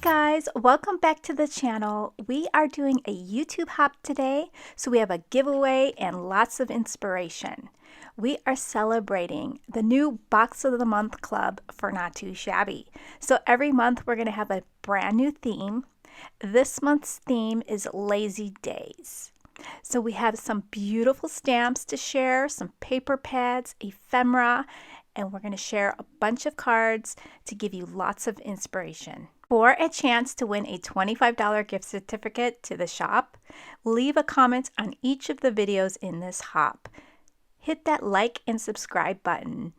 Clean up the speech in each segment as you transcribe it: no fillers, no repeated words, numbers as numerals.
Guys, welcome back to the channel. We are doing a YouTube hop today, so we have a giveaway and lots of inspiration. We are celebrating the new Box of the Month Club for Not Too Shabby. So every month we're going to have a brand new theme. This month's theme is Lazy Days. So we have some beautiful stamps to share, some paper pads, ephemera, and we're going to share a bunch of cards to give you lots of inspiration. For a chance to win a $25 gift certificate to the shop, leave a comment on each of the videos in this hop. Hit that like and subscribe button.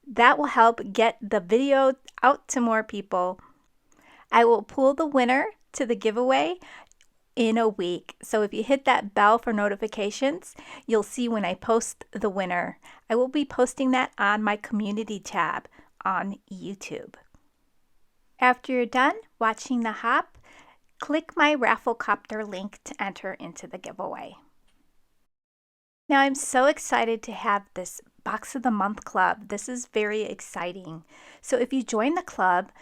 That will help get the video out to more people. I will pull the winner to the giveaway in a week. So if you hit that bell for notifications, you'll see when I post the winner. I will be posting that on my community tab on YouTube. After you're done watching the hop, click my Rafflecopter link to enter into the giveaway. Now I'm so excited to have this Box of the Month Club. This is very exciting. So if you join the club,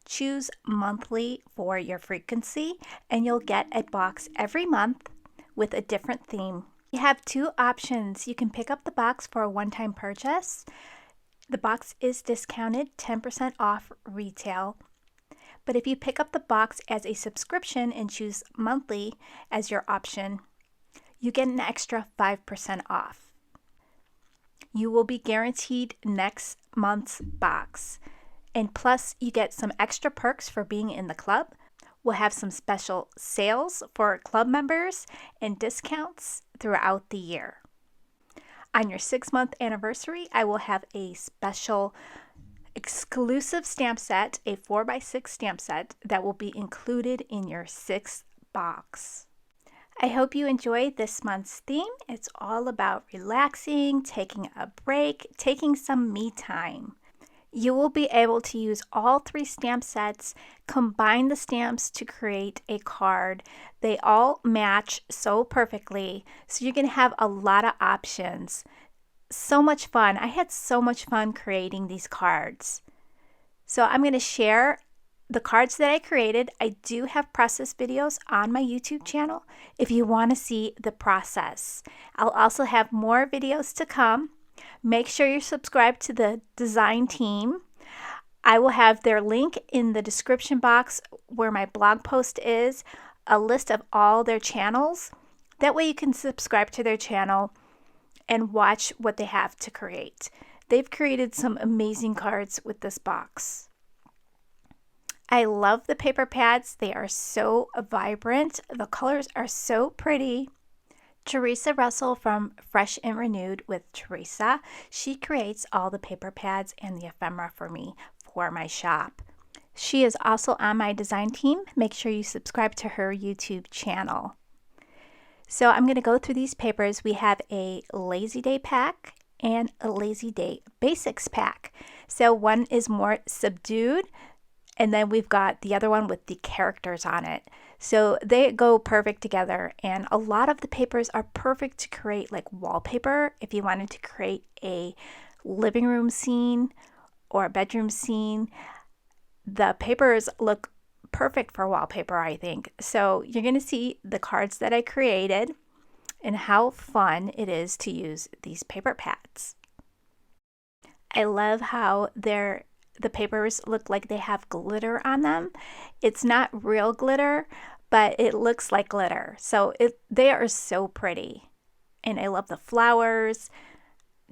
choose monthly for your frequency and you'll get a box every month with a different theme. You have two options. You can pick up the box for a one-time purchase. The box is discounted 10% off retail. But if you pick up the box as a subscription and choose monthly as your option, you get an extra 5% off. You will be guaranteed next month's box. And plus, you get some extra perks for being in the club. We'll have some special sales for club members and discounts throughout the year. On your 6-month anniversary, I will have a special exclusive stamp set, a 4x6 stamp set that will be included in your 6th box. I hope you enjoyed this month's theme. It's all about relaxing, taking a break, taking some me time. You will be able to use all 3 stamp sets, combine the stamps to create a card. They all match so perfectly, so you're going to have a lot of options. So much fun. I had so much fun creating these cards. So I'm going to share the cards that I created. I do have process videos on my YouTube channel if you want to see the process. I'll also have more videos to come. Make sure you're subscribed to the design team. I will have their link in the description box where my blog post is, a list of all their channels. That way you can subscribe to their channel and watch what they have to create. They've created some amazing cards with this box. I love the paper pads. They are so vibrant. The colors are so pretty. Teresa Russell from Fresh and Renewed with Teresa, she creates all the paper pads and the ephemera for me for my shop. She is also on my design team. Make sure you subscribe to her YouTube channel. So I'm going to go through these papers. We have a Lazy Day pack and a Lazy Day Basics pack. So one is more subdued, and then we've got the other one with the characters on it. So they go perfect together, and a lot of the papers are perfect to create like wallpaper if you wanted to create a living room scene or a bedroom scene. The papers look perfect for wallpaper, I think. So you're going to see the cards that I created and how fun it is to use these paper pads. I love how the papers look like they have glitter on them. It's not real glitter, but it looks like glitter. So they are so pretty. And I love the flowers.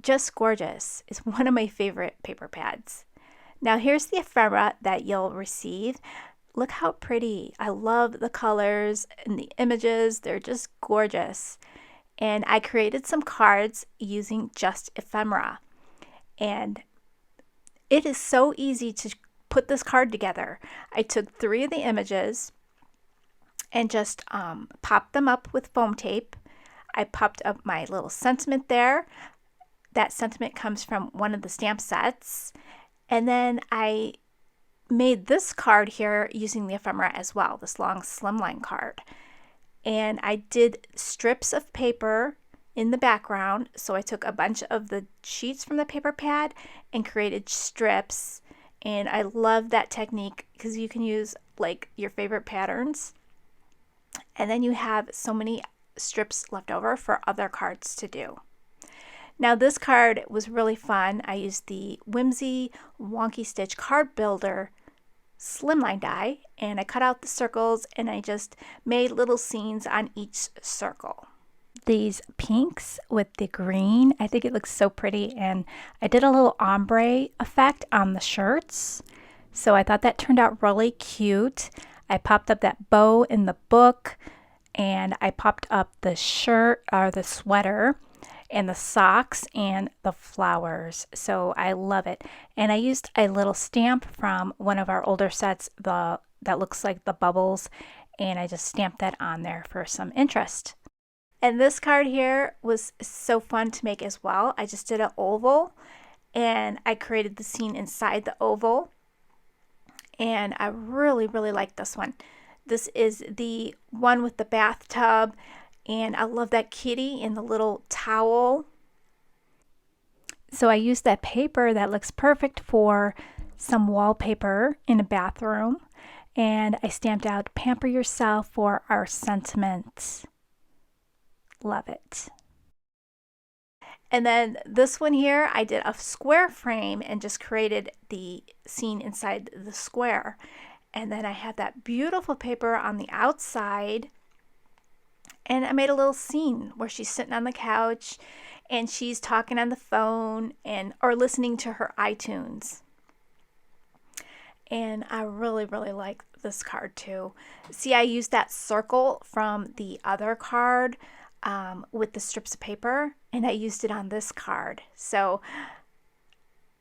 Just gorgeous. It's one of my favorite paper pads. Now here's the ephemera that you'll receive. Look how pretty. I love the colors and the images. They're just gorgeous. And I created some cards using just ephemera. And it is so easy to put this card together. I took 3 of the images and just popped them up with foam tape. I popped up my little sentiment there. That sentiment comes from one of the stamp sets. And then I made this card here using the ephemera as well, this long slimline card. And I did strips of paper in the background. So I took a bunch of the sheets from the paper pad and created strips. And I love that technique because you can use like your favorite patterns. And then you have so many strips left over for other cards to do. Now this card was really fun. I used the Whimsy Wonky Stitch Card Builder slimline die, and I cut out the circles and I just made little scenes on each circle. These pinks with the green, I think it looks so pretty, and I did a little ombre effect on the shirts, so I thought that turned out really cute. I popped up that bow in the book, and I popped up the shirt or the sweater and the socks and the flowers. So I love it. And I used a little stamp from one of our older sets that looks like the bubbles, and I just stamped that on there for some interest. And this card here was so fun to make as well. I just did an oval and I created the scene inside the oval, and I really like this one. This is the one with the bathtub, and I love that kitty in the little towel. So I used that paper that looks perfect for some wallpaper in a bathroom, and I stamped out "Pamper Yourself" for our sentiments. Love it. And then this one here, I did a square frame and just created the scene inside the square. And then I had that beautiful paper on the outside, and I made a little scene where she's sitting on the couch and she's talking on the phone or listening to her iTunes. And I really like this card too. See, I used that circle from the other card with the strips of paper, and I used it on this card. So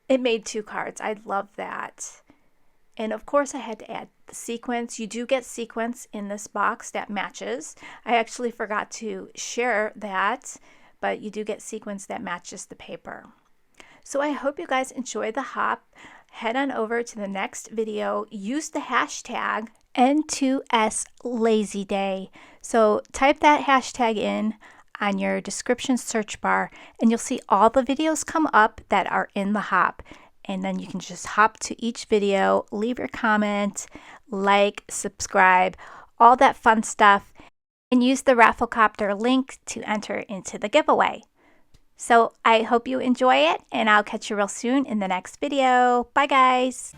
it made 2 cards. I love that. And of course I had to add the sequins. You do get sequins in this box that matches. I actually forgot to share that, but you do get sequins that matches the paper. So I hope you guys enjoy the hop. Head on over to the next video. Use the hashtag N2S Lazy Day. So type that hashtag in on your description search bar, and you'll see all the videos come up that are in the hop. And then you can just hop to each video, leave your comment, like, subscribe, all that fun stuff, and use the Rafflecopter link to enter into the giveaway. So I hope you enjoy it, and I'll catch you real soon in the next video. Bye guys!